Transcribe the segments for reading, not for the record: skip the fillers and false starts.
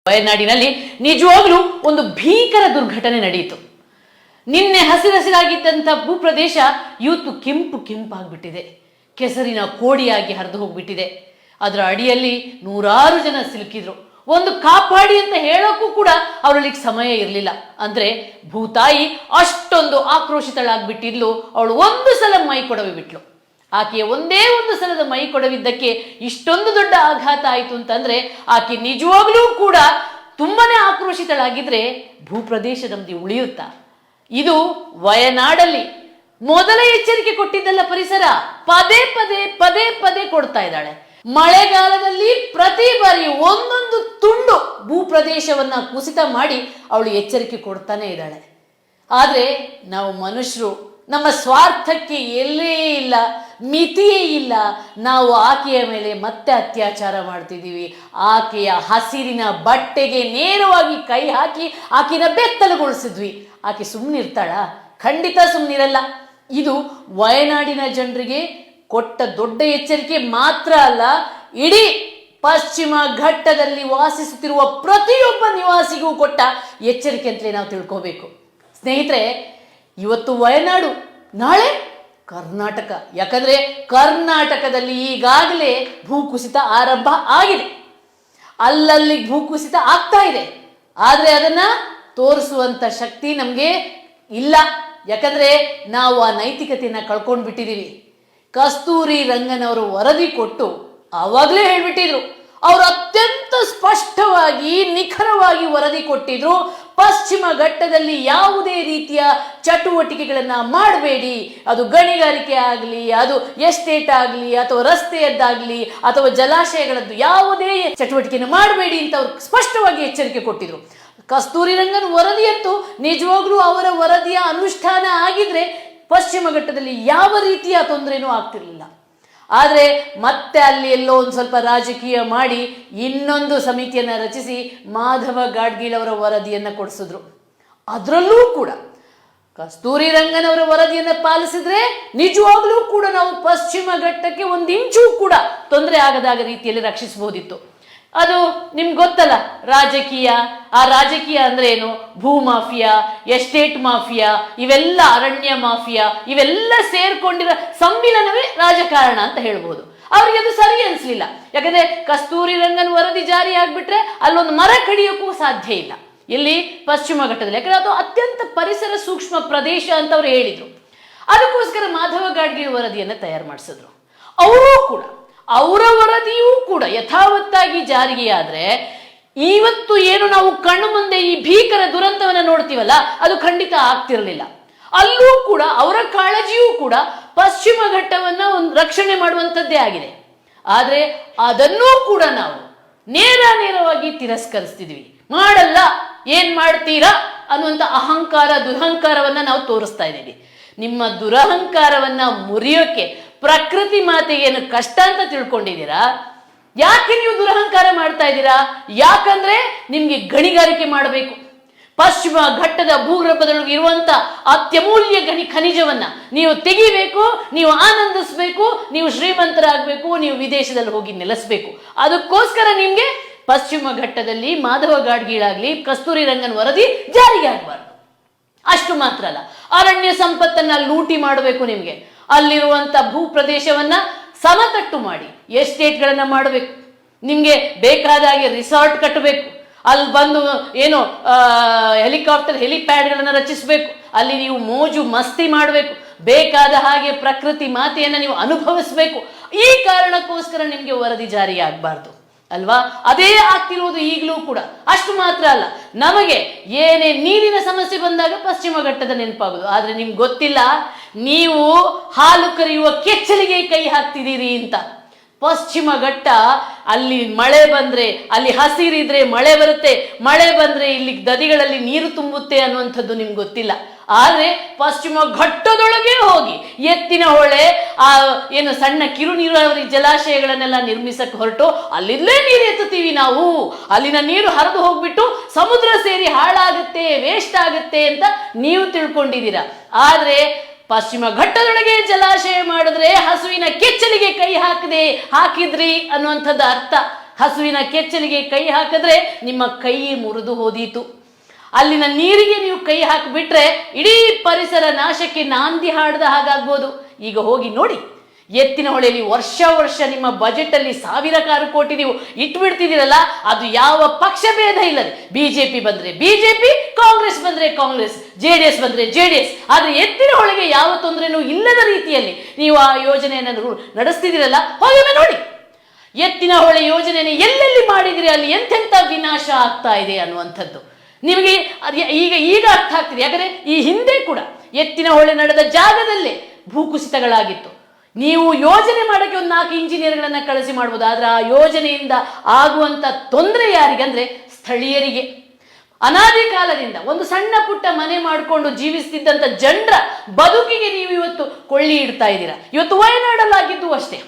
ವಯನಾಡಿನಲ್ಲಿ ನಿಜವಾಗ್ಲೂ ಒಂದು ಭೀಕರ ದುರ್ಘಟನೆ ನಡೆಯಿತು. ನಿನ್ನೆ ಹಸಿರಾಗಿದ್ದಂಥ ಭೂಪ್ರದೇಶ ಇವತ್ತು ಕೆಂಪು ಕೆಂಪಾಗ್ಬಿಟ್ಟಿದೆ, ಕೆಸರಿನ ಕೋಡಿಯಾಗಿ ಹರಿದು ಹೋಗ್ಬಿಟ್ಟಿದೆ. ಅದರ ಅಡಿಯಲ್ಲಿ ನೂರಾರು ಜನ ಸಿಲುಕಿದ್ರು. ಒಂದು ಕಾಪಾಡಿ ಅಂತ ಹೇಳೋಕ್ಕೂ ಕೂಡ ಅವಳಿಗೆ ಸಮಯ ಇರಲಿಲ್ಲ. ಅಂದ್ರೆ ಭೂತಾಯಿ ಅಷ್ಟೊಂದು ಆಕ್ರೋಶಿತಳಾಗ್ಬಿಟ್ಟಿದ್ಲು. ಅವಳು ಒಂದು ಸಲ ಮೈ ಕೊಡವಿ ಬಿಟ್ಲು. ಆಕೆಯ ಒಂದೇ ಒಂದು ಸಲದ ಮೈ ಕೊಡವಿದ್ದಕ್ಕೆ ಇಷ್ಟೊಂದು ದೊಡ್ಡ ಆಘಾತ ಆಯಿತು ಅಂತಂದ್ರೆ ಆಕೆ ನಿಜವಾಗ್ಲೂ ಕೂಡ ತುಂಬಾನೇ ಆಕ್ರೋಶಿತಳಾಗಿದ್ರೆ ಭೂಪ್ರದೇಶ ನಮ್ದು ಉಳಿಯುತ್ತಾ? ಇದು ವಯನಾಡಲ್ಲಿ ಮೊದಲ ಎಚ್ಚರಿಕೆ ಕೊಟ್ಟಿದ್ದಲ್ಲ ಪರಿಸರ, ಪದೇ ಪದೇ ಪದೇ ಪದೇ ಕೊಡ್ತಾ ಇದ್ದಾಳೆ. ಮಳೆಗಾಲದಲ್ಲಿ ಪ್ರತಿ ಬಾರಿ ಒಂದೊಂದು ತುಂಡು ಭೂಪ್ರದೇಶವನ್ನ ಕುಸಿತ ಮಾಡಿ ಅವಳು ಎಚ್ಚರಿಕೆ ಕೊಡ್ತಾನೆ ಇದ್ದಾಳೆ. ಆದ್ರೆ ನಾವು ಮನುಷ್ಯರು ನಮ್ಮ ಸ್ವಾರ್ಥಕ್ಕೆ ಎಲ್ಲೇ ಇಲ್ಲ, ಮಿತಿಯೇ ಇಲ್ಲ. ನಾವು ಆಕೆಯ ಮೇಲೆ ಮತ್ತೆ ಅತ್ಯಾಚಾರ ಮಾಡ್ತಿದ್ದೀವಿ. ಆಕೆಯ ಹಸಿರಿನ ಬಟ್ಟೆಗೆ ನೇರವಾಗಿ ಕೈ ಹಾಕಿ ಆಕೆನ ಬೆತ್ತಲುಗೊಳಿಸಿದ್ವಿ. ಆಕೆ ಸುಮ್ಮನಿರ್ತಾಳ? ಖಂಡಿತ ಸುಮ್ಮನಿರಲ್ಲ. ಇದು ವಯನಾಡಿನ ಜನರಿಗೆ ಕೊಟ್ಟ ದೊಡ್ಡ ಎಚ್ಚರಿಕೆ ಮಾತ್ರ ಅಲ್ಲ, ಇಡೀ ಪಶ್ಚಿಮ ಘಟ್ಟದಲ್ಲಿ ವಾಸಿಸುತ್ತಿರುವ ಪ್ರತಿಯೊಬ್ಬ ನಿವಾಸಿಗೂ ಕೊಟ್ಟ ಎಚ್ಚರಿಕೆ ಅಂತಲೇ ನಾವು ತಿಳ್ಕೋಬೇಕು. ಸ್ನೇಹಿತರೆ, ಇವತ್ತು ವಯನಾಡು, ನಾಳೆ ಕರ್ನಾಟಕ. ಯಾಕಂದ್ರೆ ಕರ್ನಾಟಕದಲ್ಲಿ ಈಗಾಗಲೇ ಭೂಕುಸಿತ ಆರಂಭ ಆಗಿದೆ, ಅಲ್ಲಲ್ಲಿ ಭೂಕುಸಿತ ಆಗ್ತಾ ಇದೆ. ಆದ್ರೆ ಅದನ್ನ ತೋರಿಸುವಂತ ಶಕ್ತಿ ನಮ್ಗೆ ಇಲ್ಲ. ಯಾಕಂದ್ರೆ ನಾವು ಆ ನೈತಿಕತೆಯನ್ನ ಕಳ್ಕೊಂಡು ಬಿಟ್ಟಿದೀವಿ. ಕಸ್ತೂರಿ ರಂಗನ್ ಅವರು ವರದಿ ಕೊಟ್ಟು ಆವಾಗಲೇ ಹೇಳ್ಬಿಟ್ಟಿದ್ರು, ಅವರು ಅತ್ಯಂತ ಸ್ಪಷ್ಟವಾಗಿ ನಿಖರವಾಗಿ ವರದಿ ಕೊಟ್ಟಿದ್ರು. ಪಶ್ಚಿಮ ಘಟ್ಟದಲ್ಲಿ ಯಾವುದೇ ರೀತಿಯ ಚಟುವಟಿಕೆಗಳನ್ನ ಮಾಡಬೇಡಿ. ಅದು ಗಣಿಗಾರಿಕೆ ಆಗಲಿ, ಅದು ಎಸ್ಟೇಟ್ ಆಗಲಿ, ಅಥವಾ ರಸ್ತೆಯದ್ದಾಗಲಿ, ಅಥವಾ ಜಲಾಶಯಗಳದ್ದು ಯಾವುದೇ ಚಟುವಟಿಕೆಯನ್ನು ಮಾಡಬೇಡಿ ಅಂತ ಅವ್ರು ಸ್ಪಷ್ಟವಾಗಿ ಎಚ್ಚರಿಕೆ ಕೊಟ್ಟಿದ್ರು. ಕಸ್ತೂರಿ ರಂಗನ್ ವರದಿಯಂತೂ ನಿಜವಾಗ್ಲೂ ಅವರ ವರದಿಯ ಅನುಷ್ಠಾನ ಆಗಿದ್ರೆ ಪಶ್ಚಿಮ ಘಟ್ಟದಲ್ಲಿ ಯಾವ ರೀತಿಯ ತೊಂದರೆನೂ ಆಗ್ತಿರ್ಲಿಲ್ಲ. ಆದರೆ ಮತ್ತೆ ಅಲ್ಲಿ ಎಲ್ಲೋ ಒಂದು ಸ್ವಲ್ಪ ರಾಜಕೀಯ ಮಾಡಿ ಇನ್ನೊಂದು ಸಮಿತಿಯನ್ನು ರಚಿಸಿ ಮಾಧವ ಗಾಡ್ಗೀಳ್ ಅವರ ವರದಿಯನ್ನು ಕೊಡಿಸಿದ್ರು. ಅದರಲ್ಲೂ ಕೂಡ ಕಸ್ತೂರಿ ರಂಗನ್ ಅವರ ವರದಿಯನ್ನು ಪಾಲಿಸಿದ್ರೆ ನಿಜವಾಗ್ಲೂ ಕೂಡ ನಾವು ಪಶ್ಚಿಮ ಘಟ್ಟಕ್ಕೆ ಒಂದು ಇಂಚೂ ಕೂಡ ತೊಂದರೆ ಆಗದಾಗ ರೀತಿಯಲ್ಲಿ ರಕ್ಷಿಸಬಹುದಿತ್ತು. ಅದು ನಿಮ್ಗೆ ಗೊತ್ತಲ್ಲ, ರಾಜಕೀಯ. ಆ ರಾಜಕೀಯ ಅಂದ್ರೆ ಏನು? ಭೂ ಮಾಫಿಯಾ, ಎಸ್ಟೇಟ್ ಮಾಫಿಯಾ, ಇವೆಲ್ಲ ಅರಣ್ಯ ಮಾಫಿಯಾ, ಇವೆಲ್ಲ ಸೇರ್ಕೊಂಡಿರೋ ಸಮ್ಮಿಲನವೇ ರಾಜಕಾರಣ ಅಂತ ಹೇಳ್ಬೋದು. ಅವ್ರಿಗೆ ಅದು ಸರಿ ಅನ್ಸ್ಲಿಲ್ಲ. ಯಾಕಂದ್ರೆ ಕಸ್ತೂರಿ ರಂಗನ್ ವರದಿ ಜಾರಿ ಆಗ್ಬಿಟ್ರೆ ಅಲ್ಲೊಂದು ಮರ ಕಡಿಯೋಕ್ಕೂ ಸಾಧ್ಯ ಇಲ್ಲ ಇಲ್ಲಿ ಪಶ್ಚಿಮ ಘಟ್ಟದಲ್ಲಿ. ಯಾಕಂದ್ರೆ ಅದು ಅತ್ಯಂತ ಪರಿಸರ ಸೂಕ್ಷ್ಮ ಪ್ರದೇಶ ಅಂತ ಅವ್ರು ಹೇಳಿದ್ರು. ಅದಕ್ಕೋಸ್ಕರ ಮಾಧವ ಗಾಡ್ಗೀಳ್ ವರದಿಯನ್ನು ತಯಾರು ಮಾಡಿಸಿದ್ರು. ಅವರೂ ಕೂಡ ಅವರ ವರದಿಯೂ ಕೂಡ ಯಥಾವತ್ತಾಗಿ ಜಾರಿಗೆ ಆದ್ರೆ ಇವತ್ತು ಏನು ನಾವು ಕಣ್ಣು ಮುಂದೆ ಈ ಭೀಕರ ದುರಂತವನ್ನ ನೋಡ್ತೀವಲ್ಲ, ಅದು ಖಂಡಿತ ಆಗ್ತಿರ್ಲಿಲ್ಲ. ಅಲ್ಲೂ ಕೂಡ ಅವರ ಕಾಳಜಿಯೂ ಕೂಡ ಪಶ್ಚಿಮ ಘಟ್ಟವನ್ನ ಒಂದು ರಕ್ಷಣೆ ಮಾಡುವಂಥದ್ದೇ ಆಗಿದೆ. ಆದ್ರೆ ಅದನ್ನೂ ಕೂಡ ನಾವು ನೇರವಾಗಿ ತಿರಸ್ಕರಿಸ್ತಿದ್ವಿ. ಮಾಡಲ್ಲ, ಏನ್ ಮಾಡ್ತೀರಾ ಅನ್ನುವಂಥ ಅಹಂಕಾರ, ದುರಹಂಕಾರವನ್ನ ನಾವು ತೋರಿಸ್ತಾ ಇದ್ದೀವಿ. ನಿಮ್ಮ ದುರಹಂಕಾರವನ್ನ ಮುರಿಯೋಕೆ ಪ್ರಕೃತಿ ಮಾತೆಗೆ ಏನು ಕಷ್ಟ ಅಂತ ತಿಳ್ಕೊಂಡಿದ್ದೀರಾ? ಯಾಕೆ ನೀವು ದುರಹಂಕಾರ ಮಾಡ್ತಾ ಇದ್ದೀರಾ? ಯಾಕಂದ್ರೆ ನಿಮ್ಗೆ ಗಣಿಗಾರಿಕೆ ಮಾಡಬೇಕು. ಪಶ್ಚಿಮ ಘಟ್ಟದ ಭೂಗರ್ಭದೊಳಗೆ ಇರುವಂತ ಅತ್ಯಮೂಲ್ಯ ಖನಿಜವನ್ನ ನೀವು ತೆಗಿಬೇಕು, ನೀವು ಆನಂದಿಸ್ಬೇಕು, ನೀವು ಶ್ರೀಮಂತರಾಗಬೇಕು, ನೀವು ವಿದೇಶದಲ್ಲಿ ಹೋಗಿ ನೆಲೆಸಬೇಕು. ಅದಕ್ಕೋಸ್ಕರ ನಿಮ್ಗೆ ಪಶ್ಚಿಮ ಘಟ್ಟದಲ್ಲಿ ಮಾಧವ ಗಾಡ್ಗೀಳಾಗ್ಲಿ, ಕಸ್ತೂರಿ ರಂಗನ್ ವರದಿ ಜಾರಿಗೆ ಆಗಬಾರ್ದು. ಅಷ್ಟು ಮಾತ್ರ ಅಲ್ಲ, ಅರಣ್ಯ ಸಂಪತ್ತನ್ನ ಲೂಟಿ ಮಾಡಬೇಕು. ನಿಮ್ಗೆ ಅಲ್ಲಿರುವಂತ ಭೂ ಪ್ರದೇಶವನ್ನ ಸಮತಟ್ಟು ಮಾಡಿ ಎಸ್ಟೇಟ್ಗಳನ್ನ ಮಾಡಬೇಕು. ನಿಮ್ಗೆ ಬೇಕಾದ ಹಾಗೆ ರಿಸಾರ್ಟ್ ಕಟ್ಟಬೇಕು. ಅಲ್ಲಿ ಬಂದು ಏನು ಹೆಲಿಕಾಪ್ಟರ್ ಹೆಲಿಪ್ಯಾಡ್ಗಳನ್ನ ರಚಿಸಬೇಕು. ಅಲ್ಲಿ ನೀವು ಮೋಜು ಮಸ್ತಿ ಮಾಡಬೇಕು. ಬೇಕಾದ ಹಾಗೆ ಪ್ರಕೃತಿ ಮಾತೆಯನ್ನ ನೀವು ಅನುಭವಿಸಬೇಕು. ಈ ಕಾರಣಕ್ಕೋಸ್ಕರ ನಿಮ್ಗೆ ವರದಿ ಜಾರಿ ಆಗಬಾರ್ದು ಅಲ್ವಾ? ಅದೇ ಆಗ್ತಿರೋದು ಈಗಲೂ ಕೂಡ. ಅಷ್ಟು ಮಾತ್ರ ಅಲ್ಲ, ನಮಗೆ ಏನೇ ನೀರಿನ ಸಮಸ್ಯೆ ಬಂದಾಗ ಪಶ್ಚಿಮ ಘಟ್ಟದ ನೆನಪಾಗೋದು. ಆದ್ರೆ ನಿಮ್ಗೆ ಗೊತ್ತಿಲ್ಲ, ನೀವು ಹಾಲು ಕರೆಯುವ ಕೆಚ್ಚಲಿಗೆ ಕೈ ಹಾಕ್ತಿದ್ದೀರಿ ಅಂತ. ಪಶ್ಚಿಮ ಘಟ್ಟ, ಅಲ್ಲಿ ಮಳೆ ಬಂದ್ರೆ, ಅಲ್ಲಿ ಹಸಿರಿದ್ರೆ ಮಳೆ ಬರುತ್ತೆ, ಮಳೆ ಬಂದ್ರೆ ಇಲ್ಲಿ ನದಿಗಳಲ್ಲಿ ನೀರು ತುಂಬುತ್ತೆ ಅನ್ನುವಂಥದ್ದು ನಿಮ್ಗೆ ಗೊತ್ತಿಲ್ಲ. ಆದ್ರೆ ಪಶ್ಚಿಮ ಘಟ್ಟದೊಳಗೆ ಹೋಗಿ ಎತ್ತಿನ ಹೊಳೆ, ಆ ಏನು ಸಣ್ಣ ಕಿರು ನೀರಾವರಿ ಜಲಾಶಯಗಳನ್ನೆಲ್ಲ ನಿರ್ಮಿಸಕ್ಕೆ ಹೊರಟು ಅಲ್ಲಿಂದಲೇ ನೀರು ಎತ್ತುತ್ತೀವಿ ನಾವು. ಅಲ್ಲಿನ ನೀರು ಹರಿದು ಹೋಗ್ಬಿಟ್ಟು ಸಮುದ್ರ ಸೇರಿ ಹಾಳಾಗುತ್ತೆ, ವೇಸ್ಟ್ ಆಗುತ್ತೆ ಅಂತ ನೀವು ತಿಳ್ಕೊಂಡಿದ್ದೀರಾ. ಆದ್ರೆ ಪಶ್ಚಿಮ ಘಟ್ಟದೊಳಗೆ ಜಲಾಶಯ ಮಾಡಿದ್ರೆ ಹಸುವಿನ ಕೆಚ್ಚಲಿಗೆ ಕೈ ಹಾಕಿದ್ರಿ ಅನ್ನುವಂಥದ್ದು ಅರ್ಥ. ಹಸುವಿನ ಕೆಚ್ಚಲಿಗೆ ಕೈ ಹಾಕಿದ್ರೆ ನಿಮ್ಮ ಕೈ ಮುರಿದು ಹೋದೀತು. ಅಲ್ಲಿನ ನೀರಿಗೆ ನೀವು ಕೈ ಹಾಕಿಬಿಟ್ರೆ ಇಡೀ ಪರಿಸರ ನಾಶಕ್ಕೆ ನಾಂದಿ ಹಾಡದ ಹಾಗಾಗ್ಬೋದು. ಈಗ ಹೋಗಿ ನೋಡಿ, ಎತ್ತಿನಹೊಳೆಯಲ್ಲಿ ವರ್ಷ ನಿಮ್ಮ ಬಜೆಟ್ ಅಲ್ಲಿ 1000 ಕೋಟಿ ನೀವು ಇಟ್ಬಿಡ್ತಿದ್ದೀರಲ್ಲ, ಅದು ಯಾವ ಪಕ್ಷ ಭೇದ ಇಲ್ಲದೆ ಬಿಜೆಪಿ ಬಂದ್ರೆ ಬಿಜೆಪಿ, ಕಾಂಗ್ರೆಸ್ ಬಂದ್ರೆ ಕಾಂಗ್ರೆಸ್, ಜೆಡಿಎಸ್ ಬಂದ್ರೆ ಜೆಡಿಎಸ್, ಆದ್ರೆ ಎತ್ತಿನಹೊಳೆಗೆ ಯಾವ ತೊಂದರೆನೂ ಇಲ್ಲದ ರೀತಿಯಲ್ಲಿ ನೀವು ಆ ಯೋಜನೆಯನ್ನು ನಡೆಸ್ತಿದ್ದೀರಲ್ಲ, ಹೋಗಿ ನೋಡಿ. ಎತ್ತಿನಹೊಳೆ ಯೋಜನೆಯನ್ನು ಎಲ್ಲೆಲ್ಲಿ ಮಾಡಿದಿರಿ, ಅಲ್ಲಿ ಎಂತೆಂಥ ವಿನಾಶ ಆಗ್ತಾ ಇದೆ ಅನ್ನುವಂಥದ್ದು ನಿಮಗೆ ಈಗ ಅರ್ಥ ಆಗ್ತಿದೆ. ಯಾಕಂದ್ರೆ ಈ ಹಿಂದೆ ಕೂಡ ಎತ್ತಿನಹೊಳೆ ನಡೆದ ಜಾಗದಲ್ಲೇ ಭೂಕುಸಿತಗಳಾಗಿತ್ತು. ನೀವು ಯೋಜನೆ ಮಾಡೋಕ್ಕೆ ಒಂದು 4 ಇಂಜಿನಿಯರ್ಗಳನ್ನ ಕಳಿಸಿ ಮಾಡ್ಬೋದು, ಆದ್ರೆ ಆ ಯೋಜನೆಯಿಂದ ಆಗುವಂತ ತೊಂದರೆ ಯಾರಿಗಂದ್ರೆ ಸ್ಥಳೀಯರಿಗೆ. ಅನಾದಿ ಕಾಲದಿಂದ ಒಂದು ಸಣ್ಣ ಪುಟ್ಟ ಮನೆ ಮಾಡಿಕೊಂಡು ಜೀವಿಸ್ತಿದ್ದಂಥ ಜನರ ಬದುಕಿಗೆ ನೀವು ಇವತ್ತು ಕೊಳ್ಳಿ ಇಡ್ತಾ ಇದ್ದೀರಾ. ಇವತ್ತು ವಯನಾಡಲ್ಲಾಗಿದ್ದು ಅಷ್ಟೇ,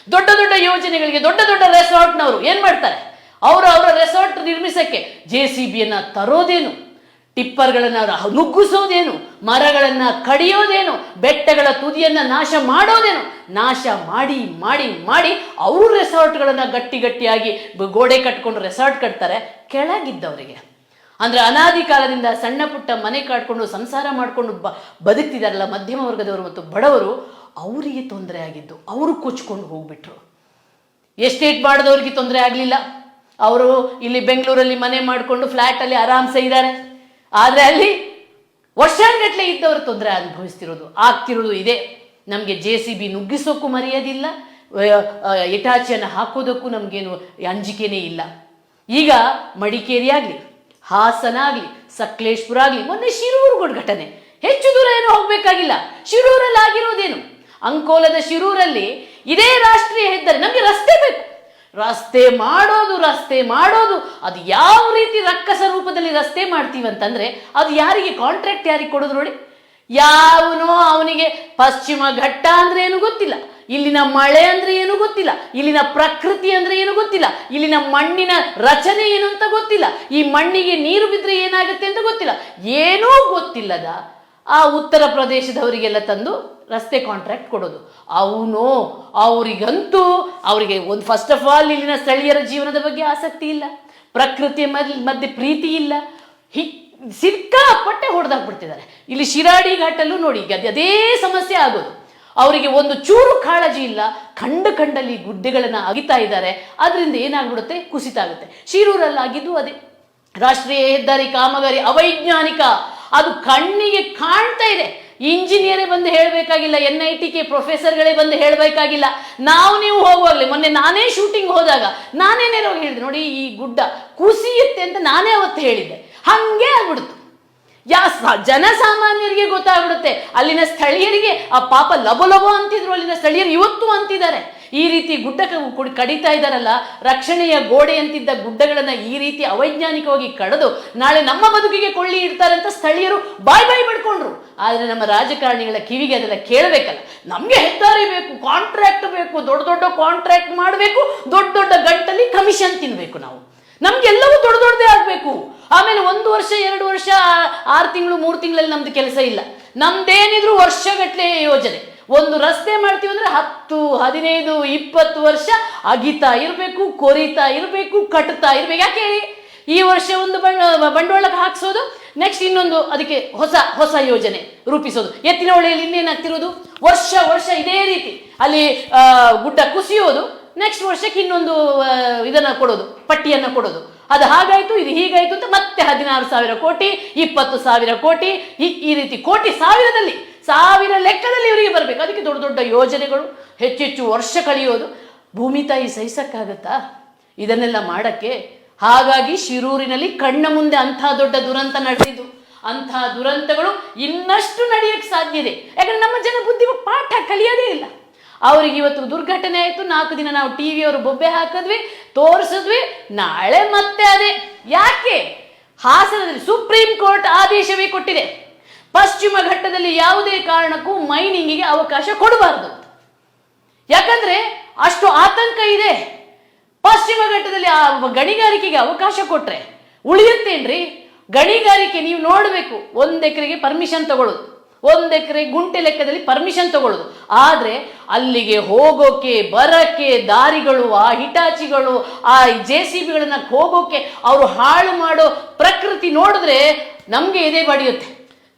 ದೊಡ್ಡ ಯೋಜನೆಗಳಿಗೆ ದೊಡ್ಡ ರೆಸಾರ್ಟ್ನವರು ಏನ್ ಮಾಡ್ತಾರೆ, ಅವರ ರೆಸಾರ್ಟ್ ನಿರ್ಮಿಸಕ್ಕೆ JCBಯನ್ನ ತರೋದೇನು, ಟಿಪ್ಪರ್ಗಳನ್ನ ನುಗ್ಗಿಸೋದೇನು, ಮರಗಳನ್ನ ಕಡಿಯೋದೇನು, ಬೆಟ್ಟಗಳ ತುದಿಯನ್ನ ನಾಶ ಮಾಡೋದೇನು, ನಾಶ ಮಾಡಿ ಮಾಡಿ ಮಾಡಿ ಅವ್ರ ರೆಸಾರ್ಟ್ಗಳನ್ನ ಗಟ್ಟಿಯಾಗಿ ಗೋಡೆ ಕಟ್ಕೊಂಡು ರೆಸಾರ್ಟ್ ಕಟ್ತಾರೆ ಕೆಳಗಿದ್ದವರಿಗೆ. ಅಂದ್ರೆ ಅನಾದಿ ಕಾಲದಿಂದ ಸಣ್ಣ ಪುಟ್ಟ ಮನೆ ಕಟ್ಕೊಂಡು ಸಂಸಾರ ಮಾಡ್ಕೊಂಡು ಬದುಕ್ತಿದಾರಲ್ಲ ಮಧ್ಯಮ ವರ್ಗದವರು ಮತ್ತು ಬಡವರು, ಅವರಿಗೆ ತೊಂದರೆ ಆಗಿದ್ದು, ಅವರು ಕೊಚ್ಕೊಂಡು ಹೋಗ್ಬಿಟ್ರು. ಎಸ್ಟೇಟ್ ಮಾಡಿದವ್ರಿಗೆ ತೊಂದರೆ ಆಗಲಿಲ್ಲ, ಅವರು ಇಲ್ಲಿ ಬೆಂಗಳೂರಲ್ಲಿ ಮನೆ ಮಾಡಿಕೊಂಡು ಫ್ಲ್ಯಾಟ್ ಅಲ್ಲಿ ಆರಾಮ್ಸೆ ಇದ್ದಾರೆ. ಆದರೆ ಅಲ್ಲಿ ವರ್ಷಾನ್ಗಟ್ಲೆ ಇದ್ದವರು ತೊಂದರೆ ಅನುಭವಿಸ್ತಿರೋದು ಆಗ್ತಿರೋದು ಇದೆ. ನಮಗೆ JCB ನುಗ್ಗಿಸೋಕ್ಕೂ ಮರೆಯೋದಿಲ್ಲ, ಇಟಾಚಿಯನ್ನು ಹಾಕೋದಕ್ಕೂ ನಮಗೇನು ಅಂಜಿಕೆನೇ ಇಲ್ಲ. ಈಗ ಮಡಿಕೇರಿ ಆಗಲಿ, ಹಾಸನ ಆಗಲಿ, ಸಕಲೇಶ್ಪುರ ಆಗಲಿ, ಮೊನ್ನೆ ಶಿರೂರು ಘಟನೆ, ಹೆಚ್ಚು ದೂರ ಏನೂ ಹೋಗ್ಬೇಕಾಗಿಲ್ಲ. ಶಿರೂರಲ್ಲಿ ಆಗಿರೋದೇನು, ಅಂಕೋಲದ ಶಿರೂರಲ್ಲಿ ಇದೇ ರಾಷ್ಟ್ರೀಯ ಹೆದ್ದಾರಿ, ನಮಗೆ ರಸ್ತೆ ಬೇಕು, ರಸ್ತೆ ಮಾಡೋದು ಅದು ಯಾವ ರೀತಿ ರಕ್ಕಸ ರೂಪದಲ್ಲಿ ರಸ್ತೆ ಮಾಡ್ತೀವಂತಂದ್ರೆ ಅದು ಯಾರಿಗೆ ಕಾಂಟ್ರಾಕ್ಟ್ ಯಾರಿಗೆ ಕೊಡೋದು ನೋಡಿ. ಯಾವನೋ ಅವನಿಗೆ ಪಶ್ಚಿಮ ಘಟ್ಟ ಅಂದ್ರೆ ಏನು ಗೊತ್ತಿಲ್ಲ, ಇಲ್ಲಿನ ಮಳೆ ಅಂದ್ರೆ ಏನು ಗೊತ್ತಿಲ್ಲ, ಇಲ್ಲಿನ ಪ್ರಕೃತಿ ಅಂದ್ರೆ ಏನು ಗೊತ್ತಿಲ್ಲ, ಇಲ್ಲಿನ ಮಣ್ಣಿನ ರಚನೆ ಏನು ಅಂತ ಗೊತ್ತಿಲ್ಲ, ಈ ಮಣ್ಣಿಗೆ ನೀರು ಬಿದ್ದರೆ ಏನಾಗುತ್ತೆ ಅಂತ ಗೊತ್ತಿಲ್ಲ, ಏನೂ ಗೊತ್ತಿಲ್ಲದ ಆ ಉತ್ತರ ಪ್ರದೇಶದವರಿಗೆಲ್ಲ ತಂದು ರಸ್ತೆ ಕಾಂಟ್ರಾಕ್ಟ್ ಕೊಡೋದು. ಅವರಿಗೆ ಒಂದು ಫಸ್ಟ್ ಆಫ್ ಆಲ್ ಇಲ್ಲಿನ ಸ್ಥಳೀಯರ ಜೀವನದ ಬಗ್ಗೆ ಆಸಕ್ತಿ ಇಲ್ಲ, ಪ್ರಕೃತಿಯ ಮಧ್ಯೆ ಪ್ರೀತಿ ಇಲ್ಲ, ಸಿಕ್ಕಾಪಟ್ಟೆ ಹೊಡೆದಾಕ್ಬಿಡ್ತಿದ್ದಾರೆ. ಇಲ್ಲಿ ಶಿರಾಡಿ ಘಾಟಲ್ಲೂ ನೋಡಿ ಅದೇ ಸಮಸ್ಯೆ ಆಗೋದು. ಅವರಿಗೆ ಒಂದು ಚೂರು ಕಾಳಜಿ ಇಲ್ಲ, ಕಂಡಲ್ಲಿ ಗುಡ್ಡೆಗಳನ್ನು ಅಗಿತಾ ಇದ್ದಾರೆ, ಅದರಿಂದ ಏನಾಗ್ಬಿಡುತ್ತೆ, ಕುಸಿತ ಆಗುತ್ತೆ. ಶಿರೂರಲ್ಲಿ ಆಗಿದ್ದು ಅದೇ ರಾಷ್ಟ್ರೀಯ ಹೆದ್ದಾರಿ ಕಾಮಗಾರಿ ಅವೈಜ್ಞಾನಿಕ, ಅದು ಕಣ್ಣಿಗೆ ಕಾಣ್ತಾ ಇದೆ. ಇಂಜಿನಿಯರೇ ಬಂದು ಹೇಳಬೇಕಾಗಿಲ್ಲ, NITK ಪ್ರೊಫೆಸರ್ಗಳೇ ಬಂದು ಹೇಳಬೇಕಾಗಿಲ್ಲ. ನೀವು ಹೋಗುವಾಗಲೇ ಮೊನ್ನೆ ನಾನೇ ಶೂಟಿಂಗ್ ಹೋದಾಗ ನಾನೇ ನೇರವಾಗಿ ಹೇಳಿದೆ, ನೋಡಿ ಈ ಗುಡ್ಡ ಕುಸಿಯುತ್ತೆ ಅಂತ ನಾನೇ ಅವತ್ತು ಹೇಳಿದ್ದೆ. ಹಂಗೆ ಆಗ್ಬಿಡ್ತು. ಜನಸಾಮಾನ್ಯರಿಗೆ ಗೊತ್ತಾಗ್ಬಿಡುತ್ತೆ, ಅಲ್ಲಿನ ಸ್ಥಳೀಯರಿಗೆ ಆ ಪಾಪ ಲಬೋ ಅಂತಿದ್ರು, ಅಲ್ಲಿನ ಸ್ಥಳೀಯರು ಇವತ್ತು ಅಂತಿದ್ದಾರೆ. ಈ ರೀತಿ ಗುಡ್ಡ ಕಡಿತಾ ಇದ್ದಾರಲ್ಲ, ರಕ್ಷಣೆಯ ಗೋಡೆ ಅಂತಿದ್ದ ಗುಡ್ಡಗಳನ್ನ ಈ ರೀತಿ ಅವೈಜ್ಞಾನಿಕವಾಗಿ ಕಡಿದು ನಾಳೆ ನಮ್ಮ ಬದುಕಿಗೆ ಕೊಳ್ಳಿ ಇಡ್ತಾರೆ ಅಂತ ಸ್ಥಳೀಯರು ಬಾಯ್ ಬಿಡ್ಕೊಂಡ್ರು. ಆದ್ರೆ ನಮ್ಮ ರಾಜಕಾರಣಿಗಳ ಕಿವಿಗೆ ಅದೆಲ್ಲ ಕೇಳಬೇಕಲ್ಲ. ನಮ್ಗೆ ಹೆದ್ದಾರಿ ಬೇಕು, ಕಾಂಟ್ರಾಕ್ಟ್ ಬೇಕು, ದೊಡ್ಡ ಕಾಂಟ್ರಾಕ್ಟ್ ಮಾಡಬೇಕು, ದೊಡ್ಡ ಗಂಟಲ್ಲಿ ಕಮಿಷನ್ ತಿನ್ಬೇಕು. ನಮ್ಗೆಲ್ಲವೂ ದೊಡ್ಡದೇ ಆಗ್ಬೇಕು. ಆಮೇಲೆ 1 ವರ್ಷ 2 ವರ್ಷ 6 ತಿಂಗಳು 3 ತಿಂಗಳಲ್ಲಿ ನಮ್ದು ಕೆಲಸ ಇಲ್ಲ. ನಮ್ದೇನಿದ್ರು ವರ್ಷಗಟ್ಲೆ ಯೋಜನೆ. ಒಂದು ರಸ್ತೆ ಮಾಡ್ತೀವಿ ಅಂದ್ರೆ 10, 15, 20 ವರ್ಷ ಅಗಿತಾ ಇರಬೇಕು, ಕೊರಿತಾ ಇರಬೇಕು, ಕಟ್ತಾ ಇರ್ಬೇಕು. ಯಾಕೆ ಹೇಳಿ, ಈ ವರ್ಷ ಒಂದು ಬಂಡವಾಳಕ್ಕೆ ಹಾಕ್ಸೋದು, ನೆಕ್ಸ್ಟ್ ಇನ್ನೊಂದು ಅದಕ್ಕೆ ಹೊಸ ಯೋಜನೆ ರೂಪಿಸೋದು. ಎತ್ತಿನಹೊಳೆಯಲ್ಲಿ ಇನ್ನೇನಾಗ್ತಿರೋದು, ವರ್ಷ ಇದೇ ರೀತಿ ಅಲ್ಲಿ ಗುಡ್ಡ ಕುಸಿಯೋದು, ನೆಕ್ಸ್ಟ್ ವರ್ಷಕ್ಕೆ ಇನ್ನೊಂದು ಇದನ್ನ ಕೊಡೋದು, ಪಟ್ಟಿಯನ್ನ ಕೊಡೋದು. ಅದು ಹಾಗಾಯ್ತು, ಇದು ಹೀಗಾಯ್ತು ಅಂತ ಮತ್ತೆ 16,000 ಕೋಟಿ, 20,000 ಕೋಟಿ, ಈ ರೀತಿ ಕೋಟಿ ಸಾವಿರ ಲೆಕ್ಕದಲ್ಲಿ ಇವರಿಗೆ ಬರಬೇಕು. ಅದಕ್ಕೆ ದೊಡ್ಡ ಯೋಜನೆಗಳು, ಹೆಚ್ಚು ವರ್ಷ ಕಳೆಯೋದು. ಭೂಮಿ ತಾಯಿ ಸಹಿಸಕ್ಕಾಗತ್ತಾ ಇದನ್ನೆಲ್ಲ ಮಾಡಕ್ಕೆ? ಹಾಗಾಗಿ ಶಿರೂರಿನಲ್ಲಿ ಕಣ್ಣ ಮುಂದೆ ಅಂಥ ದೊಡ್ಡ ದುರಂತ ನಡೆದಿದ್ದು, ಅಂಥ ದುರಂತಗಳು ಇನ್ನಷ್ಟು ನಡೆಯಕ್ಕೆ ಸಾಧ್ಯ ಇದೆ. ಯಾಕಂದ್ರೆ ನಮ್ಮ ಜನ ಬುದ್ಧಿ ಪಾಠ ಕಲಿಯೋದೇ ಇಲ್ಲ. ಅವ್ರಿಗೆ ಇವತ್ತು ದುರ್ಘಟನೆ ಆಯಿತು, 4 ದಿನ ನಾವು ಟಿವಿಯವರು ಬೊಬ್ಬೆ ಹಾಕಿದ್ವಿ, ತೋರಿಸಿದ್ವಿ, ನಾಳೆ ಮತ್ತೆ ಅದೇ. ಯಾಕೆ? ಹಾಸನದಲ್ಲಿ ಸುಪ್ರೀಂ ಕೋರ್ಟ್ ಆದೇಶವೇ ಕೊಟ್ಟಿದೆ, ಪಶ್ಚಿಮ ಘಟ್ಟದಲ್ಲಿ ಯಾವುದೇ ಕಾರಣಕ್ಕೂ ಮೈನಿಂಗಿಗೆ ಅವಕಾಶ ಕೊಡಬಾರದು. ಯಾಕಂದ್ರೆ ಅಷ್ಟು ಆತಂಕ ಇದೆ. ಪಶ್ಚಿಮ ಘಟ್ಟದಲ್ಲಿ ಆ ಗಣಿಗಾರಿಕೆಗೆ ಅವಕಾಶ ಕೊಟ್ರೆ ಉಳಿಯುತ್ತೇನ್ರಿ? ಗಣಿಗಾರಿಕೆ ನೀವು ನೋಡಬೇಕು, 1 ಎಕರೆಗೆ ಪರ್ಮಿಷನ್ ತಗೊಳ್ಳೋದು, 1 ಎಕರೆ ಗುಂಟೆ ಲೆಕ್ಕದಲ್ಲಿ ಪರ್ಮಿಷನ್ ತಗೊಳ್ಳೋದು. ಆದ್ರೆ ಅಲ್ಲಿಗೆ ಹೋಗೋಕೆ ಬರಕ್ಕೆ ದಾರಿಗಳು, ಆ ಹಿಟಾಚಿಗಳು, ಆ JCBಗಳನ್ನ ಹೋಗೋಕೆ ಅವರು ಹಾಳು ಮಾಡೋ ಪ್ರಕೃತಿ ನೋಡಿದ್ರೆ ನಮ್ಗೆ ಎದೆ ಬಡಿಯುತ್ತೆ.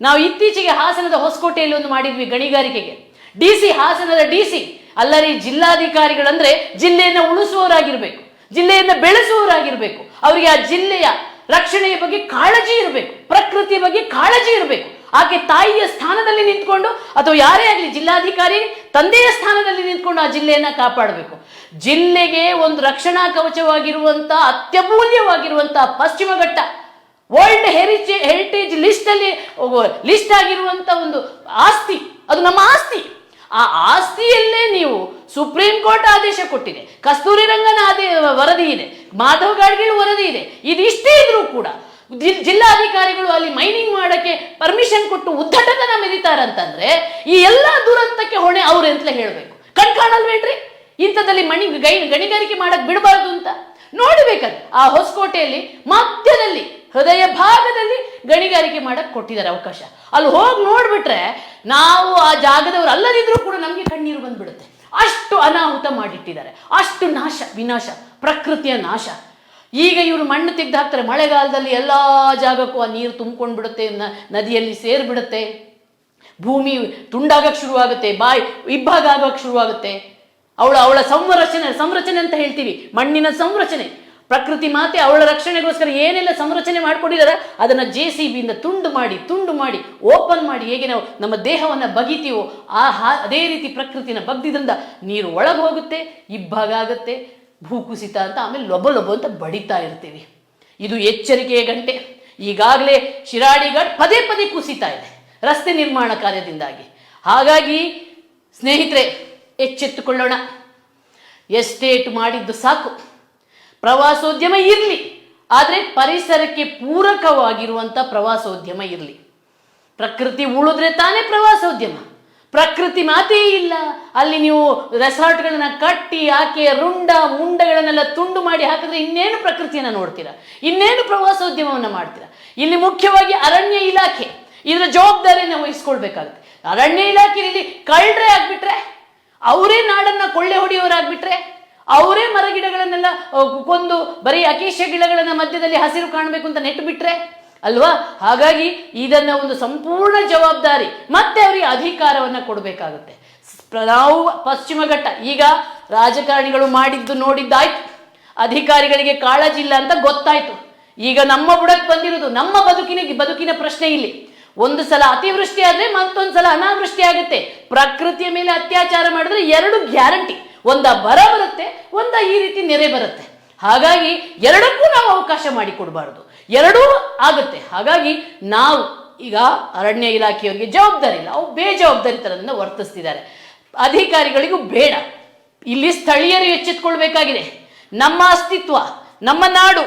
ನಾವು ಇತ್ತೀಚೆಗೆ ಹಾಸನದ ಹೊಸಕೋಟೆಯಲ್ಲಿ ಒಂದು ಮಾಡಿದ್ವಿ ಗಣಿಗಾರಿಕೆಗೆ. DC ಹಾಸನದ DC ಅಲ್ಲರಿ, ಜಿಲ್ಲಾಧಿಕಾರಿಗಳಂದ್ರೆ ಜಿಲ್ಲೆಯನ್ನ ಉಳಿಸುವವರಾಗಿರ್ಬೇಕು, ಜಿಲ್ಲೆಯನ್ನ ಬೆಳೆಸುವವರಾಗಿರ್ಬೇಕು. ಅವರಿಗೆ ಆ ಜಿಲ್ಲೆಯ ರಕ್ಷಣೆಯ ಬಗ್ಗೆ ಕಾಳಜಿ ಇರಬೇಕು, ಪ್ರಕೃತಿಯ ಬಗ್ಗೆ ಕಾಳಜಿ ಇರಬೇಕು. ಆಕೆ ತಾಯಿಯ ಸ್ಥಾನದಲ್ಲಿ ನಿಂತ್ಕೊಂಡು, ಅಥವಾ ಯಾರೇ ಆಗಲಿ ಜಿಲ್ಲಾಧಿಕಾರಿ ತಂದೆಯ ಸ್ಥಾನದಲ್ಲಿ ನಿಂತ್ಕೊಂಡು ಆ ಜಿಲ್ಲೆಯನ್ನ ಕಾಪಾಡಬೇಕು. ಜಿಲ್ಲೆಗೆ ಒಂದು ರಕ್ಷಣಾ ಕವಚವಾಗಿರುವಂತ ಅತ್ಯಮೂಲ್ಯವಾಗಿರುವಂತ ಪಶ್ಚಿಮ ಘಟ್ಟ ವರ್ಲ್ಡ್ ಹೆರಿಟೇಜ್ ಲಿಸ್ಟ್ ಆಗಿರುವಂತ ಒಂದು ಆಸ್ತಿ, ಅದು ನಮ್ಮ ಆಸ್ತಿ. ಆ ಆಸ್ತಿಯಲ್ಲೇ ನೀವು ಸುಪ್ರೀಂ ಕೋರ್ಟ್ ಆದೇಶ ಕೊಟ್ಟಿದೆ, ಕಸ್ತೂರಿ ರಂಗನ ವರದಿ ಇದೆ, ಮಾಧವ್ ಗಾಡ್ಗಿಲ್ ವರದಿ ಇದೆ. ಇದಿಷ್ಟೇ ಇದ್ರೂ ಕೂಡ ಜಿಲ್ಲಾಧಿಕಾರಿಗಳು ಅಲ್ಲಿ ಮೈನಿಂಗ್ ಮಾಡಕ್ಕೆ ಪರ್ಮಿಷನ್ ಕೊಟ್ಟು ಉದ್ದಟತನ ಮೆದಿತಾರಂತಂದ್ರೆ ಈ ಎಲ್ಲಾ ದುರಂತಕ್ಕೆ ಹೊಣೆ ಅವ್ರೆ ಅಂತಲೇ ಹೇಳ್ಬೇಕು. ಕಣ್ಕಾಣಲ್ವೇನ್ರಿ ಇಂಥದ್ದಲ್ಲಿ ಗಣಿಗಾರಿಕೆ ಮಾಡಕ್ ಬಿಡಬಾರ್ದು ಅಂತ ನೋಡ್ಬೇಕಂತ. ಆ ಹೊಸಕೋಟೆಯಲ್ಲಿ ಮಧ್ಯದಲ್ಲಿ ಹೃದಯ ಭಾಗದಲ್ಲಿ ಗಣಿಗಾರಿಕೆ ಮಾಡಕ್ ಕೊಟ್ಟಿದ್ದಾರೆ ಅವಕಾಶ. ಅಲ್ಲಿ ಹೋಗಿ ನೋಡ್ಬಿಟ್ರೆ ನಾವು ಆ ಜಾಗದವರು ಅಲ್ಲದಿದ್ರೂ ಕೂಡ ನಮ್ಗೆ ಕಣ್ಣೀರು ಬಂದ್ಬಿಡುತ್ತೆ. ಅಷ್ಟು ಅನಾಹುತ ಮಾಡಿಟ್ಟಿದ್ದಾರೆ, ಅಷ್ಟು ನಾಶ, ವಿನಾಶ, ಪ್ರಕೃತಿಯ ನಾಶ. ಈಗ ಇವರು ಮಣ್ಣು ತೆಗೆದು ಹಾಕ್ತಾರೆ, ಮಳೆಗಾಲದಲ್ಲಿ ಎಲ್ಲಾ ಜಾಗಕ್ಕೂ ಆ ನೀರು ತುಂಬ್ಕೊಂಡು ಬಿಡುತ್ತೆ, ನದಿಯಲ್ಲಿ ಸೇರ್ಬಿಡುತ್ತೆ, ಭೂಮಿ ತುಂಡಾಗಕ್ಕೆ ಶುರುವಾಗುತ್ತೆ, ಇಬ್ಬಾಗ ಆಗಕ್ಕೆ ಶುರುವಾಗುತ್ತೆ. ಅವಳ ಸಂರಚನೆ ಅಂತ ಹೇಳ್ತೀವಿ, ಮಣ್ಣಿನ ಸಂರಚನೆ. ಪ್ರಕೃತಿ ಮಾತೆ ಅವಳ ರಕ್ಷಣೆಗೋಸ್ಕರ ಏನೆಲ್ಲ ಸಂರಚನೆ ಮಾಡ್ಕೊಂಡಿದ್ದಾರೆ ಅದನ್ನ JCBಯಿಂದ ತುಂಡು ಮಾಡಿ ಓಪನ್ ಮಾಡಿ, ಹೇಗೆ ನಾವು ನಮ್ಮ ದೇಹವನ್ನ ಬಗಿತೀವೋ ಅದೇ ರೀತಿ ಪ್ರಕೃತಿನ ಬಗ್ದಿದ್ರಿಂದ ನೀರು ಒಳಗೆ ಹೋಗುತ್ತೆ, ಇಬ್ಬಾಗ ಆಗುತ್ತೆ, ಭೂಕುಸಿತ ಅಂತ, ಆಮೇಲೆ ಲೊಬ ಅಂತ ಬಡಿತಾ ಇರ್ತೀವಿ. ಇದು ಎಚ್ಚರಿಕೆಯ ಗಂಟೆ. ಈಗಾಗಲೇ ಶಿರಾಡಿಘಾಟ್ ಪದೇ ಕುಸಿತಾ ಇದೆ ರಸ್ತೆ ನಿರ್ಮಾಣ ಕಾರ್ಯದಿಂದಾಗಿ. ಹಾಗಾಗಿ ಸ್ನೇಹಿತರೆ, ಎಚ್ಚೆತ್ತುಕೊಳ್ಳೋಣ. ಎಸ್ಟೇಟ್ ಮಾಡಿದ್ದು ಸಾಕು, ಪ್ರವಾಸೋದ್ಯಮ ಇರಲಿ, ಆದರೆ ಪರಿಸರಕ್ಕೆ ಪೂರಕವಾಗಿರುವಂಥ ಪ್ರವಾಸೋದ್ಯಮ ಇರಲಿ. ಪ್ರಕೃತಿ ಉಳಿದ್ರೆ ತಾನೇ ಪ್ರವಾಸೋದ್ಯಮ. ಪ್ರಕೃತಿ ಮಾತೇ ಇಲ್ಲ. ಅಲ್ಲಿ ನೀವು ರೆಸಾರ್ಟ್ಗಳನ್ನ ಕಟ್ಟಿ ಆಕೆ ಮುಂಡಗಳನ್ನೆಲ್ಲ ತುಂಡು ಮಾಡಿ ಹಾಕಿದ್ರೆ ಇನ್ನೇನು ಪ್ರಕೃತಿಯನ್ನ ನೋಡ್ತೀರಾ, ಇನ್ನೇನು ಪ್ರವಾಸೋದ್ಯಮವನ್ನ ಮಾಡ್ತೀರಾ? ಇಲ್ಲಿ ಮುಖ್ಯವಾಗಿ ಅರಣ್ಯ ಇಲಾಖೆ ಇದರ ಜವಾಬ್ದಾರಿಯನ್ನು ವಹಿಸ್ಕೊಳ್ಬೇಕಾಗುತ್ತೆ. ಅರಣ್ಯ ಇಲಾಖೆಯಲ್ಲಿ ಕಳ್ಳರೆ ಆಗ್ಬಿಟ್ರೆ, ಅವರೇ ನಾಡನ್ನ ಕೊಳ್ಳೆ ಹೊಡೆಯೋರಾಗ್ಬಿಟ್ರೆ, ಅವರೇ ಮರಗಿಡಗಳನ್ನೆಲ್ಲ ಕೊಂದು ಬರೀ ಅಕೇಶ ಗಿಡಗಳನ್ನ ಮಧ್ಯದಲ್ಲಿ ಹಸಿರು ಕಾಣಬೇಕು ಅಂತ ನೆಟ್ಟು ಬಿಟ್ರೆ ಅಲ್ವಾ? ಹಾಗಾಗಿ ಇದನ್ನ ಒಂದು ಸಂಪೂರ್ಣ ಜವಾಬ್ದಾರಿ ಮತ್ತೆ ಅವರಿಗೆ ಅಧಿಕಾರವನ್ನ ಕೊಡಬೇಕಾಗುತ್ತೆ. ನಾವು ಪಶ್ಚಿಮ ಘಟ್ಟ ಈಗ ರಾಜಕಾರಣಿಗಳು ಮಾಡಿದ್ದು ನೋಡಿದ್ದಾಯ್ತು, ಅಧಿಕಾರಿಗಳಿಗೆ ಕಾಳಜಿ ಇಲ್ಲ ಅಂತ ಗೊತ್ತಾಯ್ತು. ಈಗ ನಮ್ಮ ಬುಡಕ್ಕೆ ಬಂದಿರೋದು ನಮ್ಮ ಬದುಕಿನ ಪ್ರಶ್ನೆ. ಇಲ್ಲಿ ಒಂದು ಸಲ ಅತಿವೃಷ್ಟಿ ಆದ್ರೆ ಮತ್ತೊಂದು ಸಲ ಅನಾವೃಷ್ಟಿ ಆಗುತ್ತೆ. ಪ್ರಕೃತಿಯ ಮೇಲೆ ಅತ್ಯಾಚಾರ ಮಾಡಿದ್ರೆ 2 ಗ್ಯಾರಂಟಿ, ಒಂದ ಬರ ಬರುತ್ತೆ, ಒಂದ ಈ ರೀತಿ ನೆರೆ ಬರುತ್ತೆ. ಹಾಗಾಗಿ ಎರಡಕ್ಕೂ ನಾವು ಅವಕಾಶ ಮಾಡಿಕೊಡ್ಬಾರ್ದು, ಎರಡೂ ಆಗುತ್ತೆ. ಹಾಗಾಗಿ ನಾವು ಈಗ ಅರಣ್ಯ ಇಲಾಖೆಯವರಿಗೆ ಜವಾಬ್ದಾರಿ ಇಲ್ಲ, ಅವು ಬೇಜವಾಬ್ದಾರಿ ತರದಿಂದ ವರ್ತಿಸ್ತಿದ್ದಾರೆ. ಅಧಿಕಾರಿಗಳಿಗೂ ಬೇಡ, ಇಲ್ಲಿ ಸ್ಥಳೀಯರು ಎಚ್ಚೆತ್ಕೊಳ್ಬೇಕಾಗಿದೆ. ನಮ್ಮ ಅಸ್ತಿತ್ವ, ನಮ್ಮ ನಾಡು,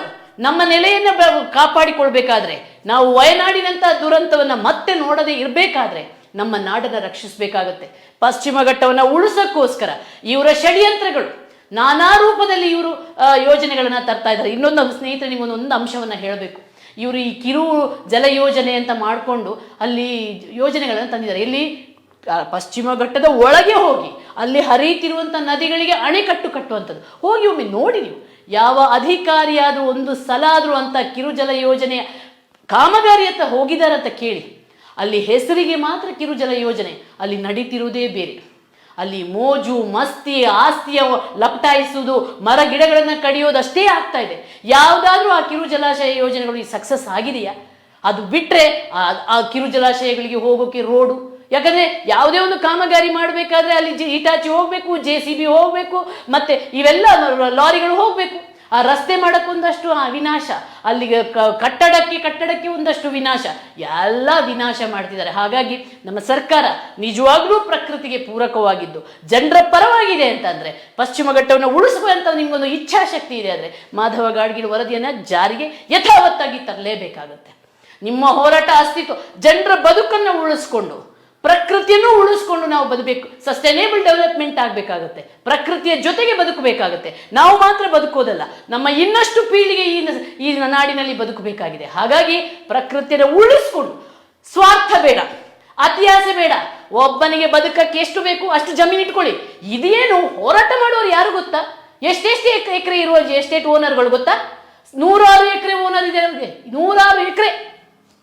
ನಮ್ಮ ನೆಲೆಯನ್ನು ಕಾಪಾಡಿಕೊಳ್ಬೇಕಾದ್ರೆ, ನಾವು ವಯನಾಡಿನಂತಹ ದುರಂತವನ್ನ ಮತ್ತೆ ನೋಡದೆ ಇರಬೇಕಾದ್ರೆ ನಮ್ಮ ನಾಡನ್ನ ರಕ್ಷಿಸಬೇಕಾಗತ್ತೆ. ಪಶ್ಚಿಮ ಘಟ್ಟವನ್ನ ಉಳಿಸೋಕ್ಕೋಸ್ಕರ ಇವರ ಷಡ್ಯಂತ್ರಗಳು ನಾನಾ ರೂಪದಲ್ಲಿ ಇವರು ಯೋಜನೆಗಳನ್ನ ತರ್ತಾ ಇದ್ದಾರೆ. ಇನ್ನೊಂದು ಸ್ನೇಹಿತರೆ, ನಿಮ್ಮೊಂದು ಅಂಶವನ್ನ ಹೇಳಬೇಕು. ಇವರು ಈ ಕಿರು ಜಲ ಯೋಜನೆ ಅಂತ ಮಾಡಿಕೊಂಡು ಅಲ್ಲಿ ಯೋಜನೆಗಳನ್ನು ತಂದಿದ್ದಾರೆ. ಇಲ್ಲಿ ಪಶ್ಚಿಮ ಘಟ್ಟದ ಒಳಗೆ ಹೋಗಿ ಅಲ್ಲಿ ಹರಿಯುತ್ತಿರುವಂಥ ನದಿಗಳಿಗೆ ಅಣೆಕಟ್ಟು ಕಟ್ಟುವಂಥದ್ದು ಹೋಗಿ ಒಮ್ಮೆ ನೋಡಿ. ನೀವು ಯಾವ ಅಧಿಕಾರಿಯಾದರೂ ಒಂದು ಸಲ ಆದರೂ ಅಂತ ಕಿರುಜಲ ಯೋಜನೆಯ ಕಾಮಗಾರಿಯತ್ತ ಹೋಗಿದಾರಂತ ಕೇಳಿ. ಅಲ್ಲಿ ಹೆಸರಿಗೆ ಮಾತ್ರ ಕಿರುಜಲ ಯೋಜನೆ, ಅಲ್ಲಿ ನಡೀತಿರುವುದೇ ಬೇರೆ. ಅಲ್ಲಿ ಮೋಜು ಮಸ್ತಿ, ಆಸ್ತಿಯ ಲಪಟಾಯಿಸುವುದು, ಮರ ಗಿಡಗಳನ್ನು ಕಡಿಯೋದು ಅಷ್ಟೇ ಆಗ್ತಾ ಇದೆ. ಯಾವುದಾದ್ರೂ ಆ ಕಿರು ಜಲಾಶಯ ಯೋಜನೆಗಳು ಸಕ್ಸಸ್ ಆಗಿದೆಯಾ? ಅದು ಬಿಟ್ಟರೆ ಆ ಕಿರು ಜಲಾಶಯಗಳಿಗೆ ಹೋಗೋಕೆ ರೋಡು. ಯಾಕಂದ್ರೆ ಯಾವುದೇ ಒಂದು ಕಾಮಗಾರಿ ಮಾಡಬೇಕಾದ್ರೆ ಅಲ್ಲಿ ಹಿಟಾಚಿ ಹೋಗ್ಬೇಕು, JCB ಹೋಗ್ಬೇಕು, ಮತ್ತೆ ಇವೆಲ್ಲ ಲಾರಿಗಳು ಹೋಗ್ಬೇಕು. ಆ ರಸ್ತೆ ಮಾಡಕ್ಕೊಂದಷ್ಟು ವಿನಾಶ, ಅಲ್ಲಿಗೆ ಕಟ್ಟಡಕ್ಕೆ ಒಂದಷ್ಟು ವಿನಾಶ, ಎಲ್ಲ ವಿನಾಶ ಮಾಡ್ತಿದ್ದಾರೆ. ಹಾಗಾಗಿ ನಮ್ಮ ಸರ್ಕಾರ ನಿಜವಾಗ್ಲೂ ಪ್ರಕೃತಿಗೆ ಪೂರಕವಾಗಿದ್ದು ಜನರ ಪರವಾಗಿದೆ ಅಂತಂದ್ರೆ, ಪಶ್ಚಿಮ ಘಟ್ಟವನ್ನು ಉಳಿಸುವಂತ ನಿಮ್ಗೊಂದು ಇಚ್ಛಾಶಕ್ತಿ ಇದೆ ಅಂದ್ರೆ ಮಾಧವ ಗಾಡ್ಗಿಲ್ ವರದಿಯನ್ನ ಜಾರಿಗೆ ಯಥಾವತ್ತಾಗಿ ತರಲೇಬೇಕಾಗತ್ತೆ. ನಿಮ್ಮ ಹೋರಾಟ ಅಸ್ತಿತ್ವ, ಜನರ ಬದುಕನ್ನು ಉಳಿಸ್ಕೊಂಡು ಪ್ರಕೃತಿಯನ್ನು ಉಳಿಸ್ಕೊಂಡು ನಾವು ಬದುಕಬೇಕು. ಸಸ್ಟೈನೇಬಲ್ ಡೆವಲಪ್ಮೆಂಟ್ ಆಗಬೇಕಾಗುತ್ತೆ, ಪ್ರಕೃತಿಯ ಜೊತೆಗೆ ಬದುಕಬೇಕಾಗುತ್ತೆ. ನಾವು ಮಾತ್ರ ಬದುಕೋದಲ್ಲ, ನಮ್ಮ ಇನ್ನಷ್ಟು ಪೀಳಿಗೆ ಈ ನಾಡಿನಲ್ಲಿ ಬದುಕಬೇಕಾಗಿದೆ. ಹಾಗಾಗಿ ಪ್ರಕೃತಿಯನ್ನು ಉಳಿಸ್ಕೊಂಡು, ಸ್ವಾರ್ಥ ಬೇಡ, ಅತಿ ಆಸೆ ಬೇಡ. ಒಬ್ಬನಿಗೆ ಬದುಕಕ್ಕೆ ಎಷ್ಟು ಬೇಕು ಅಷ್ಟು ಜಮೀನು ಇಟ್ಕೊಳ್ಳಿ. ಇದೇನು ಹೋರಾಟ ಮಾಡೋರು ಯಾರು ಗೊತ್ತಾ? ಎಷ್ಟೆಷ್ಟು ಎಕರೆ ಇರುವ ಎಸ್ಟೇಟ್ ಓನರ್ಗಳು ಗೊತ್ತಾ? 100 ಎಕರೆ ಓನರ್ ಇದೆ ನಮಗೆ. 100 ಎಕರೆ,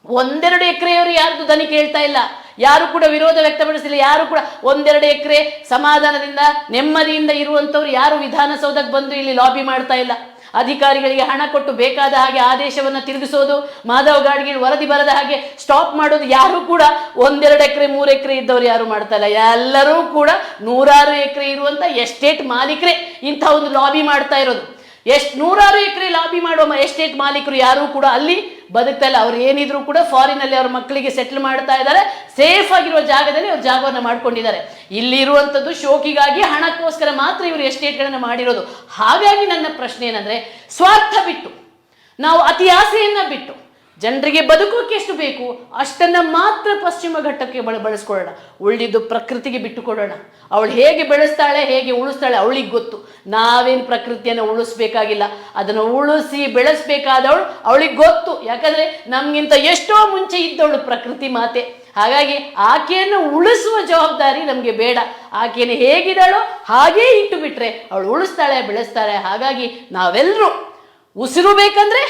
1-2 ಎಕರೆಯವರು ಯಾರ್ದು ದನಿ ಕೇಳ್ತಾ ಇಲ್ಲ, ಯಾರು ಕೂಡ ವಿರೋಧ ವ್ಯಕ್ತಪಡಿಸಿಲ್ಲ. ಯಾರು ಕೂಡ 1-2 ಎಕರೆ ಸಮಾಧಾನದಿಂದ ನೆಮ್ಮದಿಯಿಂದ ಇರುವಂತವ್ರು ಯಾರು ವಿಧಾನಸೌಧಕ್ಕೆ ಬಂದು ಇಲ್ಲಿ ಲಾಬಿ ಮಾಡ್ತಾ ಇಲ್ಲ. ಅಧಿಕಾರಿಗಳಿಗೆ ಹಣ ಕೊಟ್ಟು ಬೇಕಾದ ಹಾಗೆ ಆದೇಶವನ್ನು ತಿರುಗಿಸೋದು, ಮಾಧವ್ ಗಾಡ್ಗೆ ವರದಿ ಬರದ ಹಾಗೆ ಸ್ಟಾಪ್ ಮಾಡೋದು ಯಾರು ಕೂಡ 1-2 ಎಕರೆ 3 ಎಕರೆ ಇದ್ದವ್ರು ಯಾರು ಮಾಡ್ತಾ ಇಲ್ಲ. ಎಲ್ಲರೂ ಕೂಡ 100 ಎಕರೆ ಇರುವಂತ ಎಸ್ಟೇಟ್ ಮಾಲೀಕರೇ ಇಂಥ ಒಂದು ಲಾಬಿ ಮಾಡ್ತಾ ಇರೋದು. 100 ಎಕರೆ ಲಾಬಿ ಮಾಡುವ ಎಸ್ಟೇಟ್ ಮಾಲೀಕರು ಯಾರು ಕೂಡ ಅಲ್ಲಿ ಬದುಕ್ತಾ ಇಲ್ಲ. ಅವ್ರು ಏನಿದ್ರು ಕೂಡ ಫಾರಿನ್ ಅಲ್ಲಿ ಅವ್ರ ಮಕ್ಕಳಿಗೆ ಸೆಟ್ಲ್ ಮಾಡ್ತಾ ಇದ್ದಾರೆ, ಸೇಫ್ ಆಗಿರುವ ಜಾಗದಲ್ಲಿ ಅವ್ರ ಜಾಗವನ್ನು ಮಾಡ್ಕೊಂಡಿದ್ದಾರೆ. ಇಲ್ಲಿ ಇರುವಂತದ್ದು ಶೋಕಿಗಾಗಿ ಹಣಕ್ಕೋಸ್ಕರ ಮಾತ್ರ ಇವರು ಎಸ್ಟೇಟ್ಗಳನ್ನ ಮಾಡಿರೋದು. ಹಾಗಾಗಿ ನನ್ನ ಪ್ರಶ್ನೆ ಏನಂದ್ರೆ, ಸ್ವಾರ್ಥ ಬಿಟ್ಟು, ನಾವು ಅತಿ ಆಸೆಯನ್ನ ಬಿಟ್ಟು, ಜನರಿಗೆ ಬದುಕೋಕೆ ಎಷ್ಟು ಬೇಕು ಅಷ್ಟನ್ನ ಮಾತ್ರ ಪಶ್ಚಿಮ ಘಟ್ಟಕ್ಕೆ ಬಳಸ್ಕೊಳ್ಳೋಣ. ಉಳಿದಿದ್ದು ಪ್ರಕೃತಿಗೆ ಬಿಟ್ಟು ಕೊಡೋಣ. ಅವಳು ಹೇಗೆ ಬೆಳೆಸ್ತಾಳೆ, ಹೇಗೆ ಉಳಿಸ್ತಾಳೆ ಅವಳಿಗೆ ಗೊತ್ತು. ನಾವೇನು ಪ್ರಕೃತಿಯನ್ನು ಉಳಿಸ್ಬೇಕಾಗಿಲ್ಲ, ಅದನ್ನು ಉಳಿಸಿ ಬೆಳೆಸ್ಬೇಕಾದವಳು ಅವಳಿಗೆ ಗೊತ್ತು. ಯಾಕಂದ್ರೆ ನಮ್ಗಿಂತ ಎಷ್ಟೋ ಮುಂಚೆ ಇದ್ದವಳು ಪ್ರಕೃತಿ ಮಾತೆ. ಹಾಗಾಗಿ ಆಕೆಯನ್ನು ಉಳಿಸುವ ಜವಾಬ್ದಾರಿ ನಮಗೆ ಬೇಡ. ಆಕೆಯನ್ನು ಹೇಗಿದ್ದಾಳೋ ಹಾಗೇ ಇಟ್ಟು ಬಿಟ್ರೆ ಅವಳು ಉಳಿಸ್ತಾಳೆ, ಬೆಳೆಸ್ತಾಳೆ. ಹಾಗಾಗಿ ನಾವೆಲ್ಲರೂ ಉಸಿರು ಬೇಕಂದ್ರೆ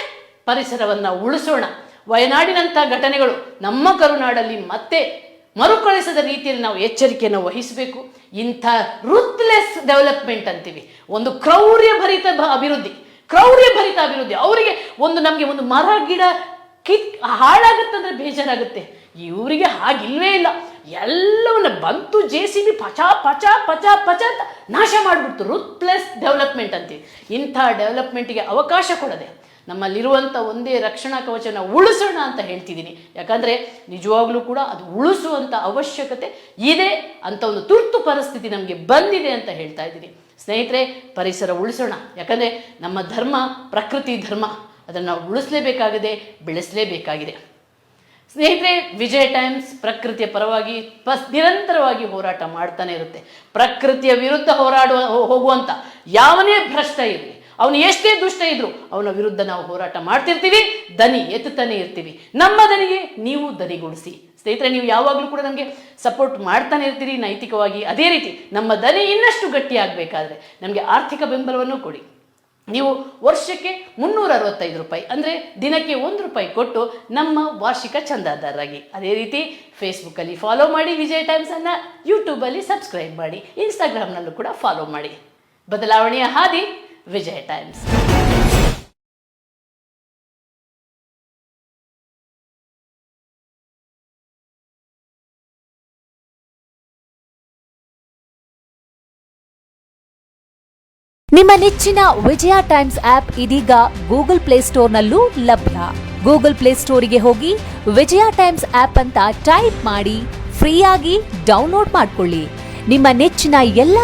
ಪರಿಸರವನ್ನ ಉಳಿಸೋಣ. ವಯನಾಡಿನಂಥ ಘಟನೆಗಳು ನಮ್ಮ ಕರುನಾಡಲ್ಲಿ ಮತ್ತೆ ಮರುಕಳಿಸದ ರೀತಿಯಲ್ಲಿ ನಾವು ಎಚ್ಚರಿಕೆಯನ್ನು ವಹಿಸಬೇಕು. ಇಂಥ ರೂತ್ಲೆಸ್ ಡೆವಲಪ್ಮೆಂಟ್ ಅಂತೀವಿ, ಒಂದು ಕ್ರೌರ್ಯಭರಿತ ಅಭಿವೃದ್ಧಿ. ಅವರಿಗೆ ನಮಗೆ ಒಂದು ಮರ ಗಿಡ ಹಾಳಾಗುತ್ತಂದ್ರೆ ಬೇಜಾರಾಗುತ್ತೆ. ಇವರಿಗೆ ಹಾಗಿಲ್ವೇ ಇಲ್ಲ. ಎಲ್ಲವನ್ನ ಬಂತು JCB ಪಚಾ ಪಚ ಪಚ ಪಚ ಅಂತ ನಾಶ ಮಾಡಿಬಿಡ್ತು. ರೂತ್ಲೆಸ್ ಡೆವಲಪ್ಮೆಂಟ್ ಅಂತೀವಿ. ಇಂಥ ಡೆವಲಪ್ಮೆಂಟ್ಗೆ ಅವಕಾಶ ಕೊಡದೆ ನಮ್ಮಲ್ಲಿರುವಂಥ ಒಂದೇ ರಕ್ಷಣಾ ಕವಚನ ಉಳಿಸೋಣ ಅಂತ ಹೇಳ್ತಿದ್ದೀನಿ. ಯಾಕಂದರೆ ನಿಜವಾಗ್ಲೂ ಕೂಡ ಅದು ಉಳಿಸುವಂಥ ಅವಶ್ಯಕತೆ ಇದೆ ಅಂತ ಒಂದು ತುರ್ತು ಪರಿಸ್ಥಿತಿ ನಮಗೆ ಬಂದಿದೆ ಅಂತ ಹೇಳ್ತಾ ಇದ್ದೀನಿ. ಸ್ನೇಹಿತರೆ, ಪರಿಸರ ಉಳಿಸೋಣ. ಯಾಕಂದರೆ ನಮ್ಮ ಧರ್ಮ ಪ್ರಕೃತಿ ಧರ್ಮ, ಅದನ್ನು ನಾವು ಉಳಿಸಲೇಬೇಕಾಗಿದೆ, ಬೆಳೆಸಲೇಬೇಕಾಗಿದೆ. ಸ್ನೇಹಿತರೆ, ವಿಜಯ ಟೈಮ್ಸ್ ಪ್ರಕೃತಿಯ ಪರವಾಗಿ ನಿರಂತರವಾಗಿ ಹೋರಾಟ ಮಾಡ್ತಾನೆ ಇರುತ್ತೆ. ಪ್ರಕೃತಿಯ ವಿರುದ್ಧ ಹೋಗುವಂಥ ಯಾವನೇ ಭ್ರಷ್ಟ ಇರಲಿ, ಅವನು ಎಷ್ಟೇ ದುಷ್ಟ ಇದ್ರು ಅವನ ವಿರುದ್ಧ ನಾವು ಹೋರಾಟ ಮಾಡ್ತಿರ್ತೀವಿ, ದನಿ ಎತ್ತುತ್ತಾನೆ ಇರ್ತೀವಿ. ನಮ್ಮ ದನಿಗೆ ನೀವು ದನಿಗೂಡಿಸಿ. ಸ್ನೇಹಿತರೆ, ನೀವು ಯಾವಾಗಲೂ ಕೂಡ ನಮಗೆ ಸಪೋರ್ಟ್ ಮಾಡ್ತಾನೆ ಇರ್ತೀರಿ ನೈತಿಕವಾಗಿ. ಅದೇ ರೀತಿ ನಮ್ಮ ದನಿ ಇನ್ನಷ್ಟು ಗಟ್ಟಿಯಾಗಬೇಕಾದ್ರೆ ನಮಗೆ ಆರ್ಥಿಕ ಬೆಂಬಲವನ್ನು ಕೊಡಿ. ನೀವು ವರ್ಷಕ್ಕೆ 365 ರೂಪಾಯಿ ಅಂದರೆ ದಿನಕ್ಕೆ 1 ರೂಪಾಯಿ ಕೊಟ್ಟು ನಮ್ಮ ವಾರ್ಷಿಕ ಚಂದಾದಾರರಾಗಿ. ಅದೇ ರೀತಿ ಫೇಸ್ಬುಕ್ಕಲ್ಲಿ ಫಾಲೋ ಮಾಡಿ ವಿಜಯ ಟೈಮ್ಸನ್ನು, ಯೂಟ್ಯೂಬಲ್ಲಿ ಸಬ್ಸ್ಕ್ರೈಬ್ ಮಾಡಿ, ಇನ್ಸ್ಟಾಗ್ರಾಮ್ನಲ್ಲೂ ಕೂಡ ಫಾಲೋ ಮಾಡಿ. ಬದಲಾವಣೆಯ ಹಾದಿ ವಿಜಯ ಟೈಮ್ಸ್. ನಿಮ್ಮ ನೆಚ್ಚಿನ ವಿಜಯ ಟೈಮ್ಸ್ ಆಪ್ ಇದೀಗ ಗೂಗಲ್ ಪ್ಲೇಸ್ಟೋರ್ನಲ್ಲೂ ಲಭ್ಯ. ಗೂಗಲ್ ಪ್ಲೇಸ್ಟೋರಿಗೆ ಹೋಗಿ ವಿಜಯ ಟೈಮ್ಸ್ ಆಪ್ ಅಂತ ಟೈಪ್ ಮಾಡಿ ಫ್ರೀಯಾಗಿ ಡೌನ್ಲೋಡ್ ಮಾಡಿಕೊಳ್ಳಿ. ನಿಮ್ಮ ನೆಚ್ಚಿನ ಎಲ್ಲ